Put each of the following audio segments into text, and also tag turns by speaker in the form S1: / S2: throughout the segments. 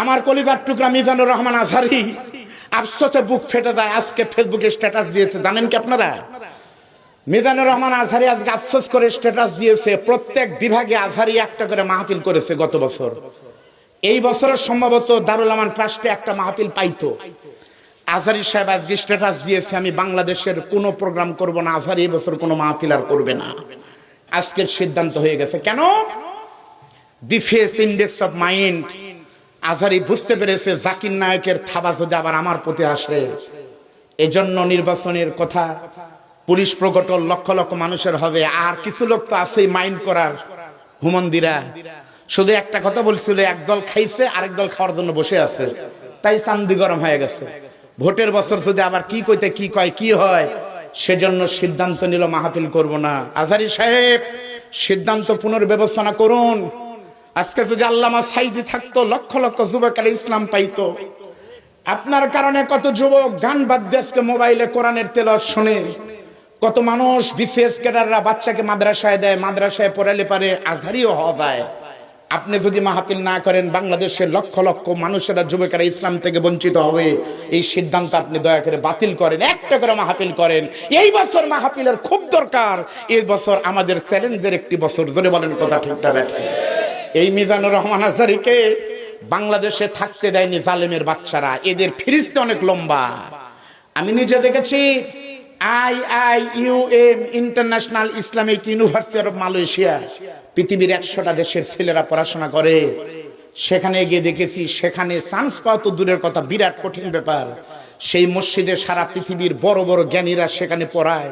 S1: আমার কলিজার টুকরা মিজানুর রহমান আজহারী আফসোসে বুক ফেটে যায়, আজকে ফেসবুকে স্ট্যাটাস দিয়েছে। জানেন কি আপনারা? মিজানুর রহমান আজহারী আজকে আফসোস করে স্ট্যাটাস দিয়েছে, প্রত্যেক বিভাগে আজহারী একটা করে মাহফিল করেছে গত বছর। এই বছরের সম্ভবত দারুল আমান ট্রাস্টে একটা মাহফিল পাইতো। আজহারী সাহেব আজকে স্ট্যাটাস দিয়েছে, আমি বাংলাদেশের কোনো প্রোগ্রাম করব না, আজহারী এই বছর কোনো মাহফিল আর করবে না। আজকের সিদ্ধান্ত হয়ে গেছে। কেন? দি face index of mind. Azhari বুঝতে পেরেছে জাকির নায়কের থাবা যদি আবার আমার প্রতি আসে, এজন্য নির্বাচনের কথা পুলিশ প্রকটন লক্ষ লক্ষ মানুষের হবে, আর কিছু লোক তো আছেই মাইন্ড করার হুমন্দিরা। শুধু একটা কথা বলছিল, একদল খাইছে আরেক দল খাওয়ার জন্য বসে আছে, তাই চান্দি গরম হয়ে গেছে। ভোটের বছর যদি আবার কি কইতে কি কয় কি হয়, সেজন্য সিদ্ধান্ত নিল মাহফিল করব না। আজহারী সাহেব সিদ্ধান্ত পুনর্বিবেচনা করুন। আজকে যদি আল্লামা সাইদি থাকতো, লক্ষ লক্ষ যুবকের ইসলাম পাইতো। আপনার কারণে কত যুবক গান বাদ দিয়ে আজকে মোবাইলে কোরআনের তেলাওয়াত শুনে, কত মানুষ বিসিএস ক্যাডাররা বাচ্চাকে মাদ্রাসায় দেয়, মাদ্রাসায় পড়ালে পারে আজহারীও হওয়া যায়। আপনি যদি মাহফিল না করেন, বাংলাদেশের লক্ষ লক্ষ মানুষেরা যুবকেরা ইসলাম থেকে বঞ্চিত হবে। এই সিদ্ধান্ত আপনি দয়া করে বাতিল করেন, একটা করে মাহফিল করেন। এই বছর মাহফিলের খুব দরকার। এই বছর আমাদের চ্যালেঞ্জের একটি বছর। জোরে বলেন কথা ঠিকটা ব্যাঠে? এই মিজানুর রহমান আজহারীকে বাংলাদেশে থাকতে দেয়নি জালেমের বাচ্চারা, এদের ফিরিস্তে অনেক লম্বা। আমি নিজে দেখেছি। IIUM international Islamic university of Malaysia, পৃথিবীর 100টা দেশের ছেলেরা পড়াশোনা করে। সেখানে গিয়ে দেখেছি, সেখানে চান্স পাওয়া তো দূরের কথা, বিরাট কঠিন ব্যাপার। সেই মসজিদে সারা পৃথিবীর বড় বড় জ্ঞানীরা সেখানে পড়ায়।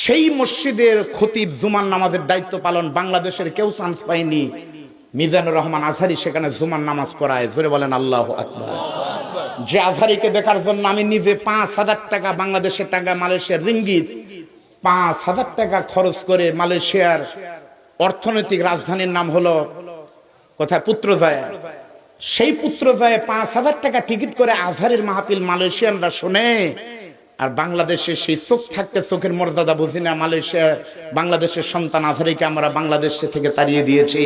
S1: সেই মসজিদের খতিব জুমার নামাজের দায়িত্ব পালন বাংলাদেশের কেউ চান্স পায়নি। মিজানুর রহমান আজহারী সেখানে জুমার নামাজ পড়ায়। জোরে বলেন আল্লাহু আকবার। যে আজহারীকে দেখার জন্য আমি নিজে 5,000 টাকা, বাংলাদেশের টাকা, মালয়েশিয়ার রিঙ্গিত 5,000 টাকা খরচ করে, মালয়েশিয়ার অর্থনৈতিক রাজধানীর নাম হলো কোথায়, পুত্রজয়া। সেই পুত্রজয়ে 5,000 টাকা টিকিট করে আজহারীর মাহফিল মালয়েশিয়ানরা শুনে। আর বাংলাদেশে সেই চোখ থাকতে চোখের মর্যাদা বুঝি না। মালয়েশিয়া বাংলাদেশের সন্তান আজহারীকে আমরা বাংলাদেশ থেকে তাড়িয়ে দিয়েছি।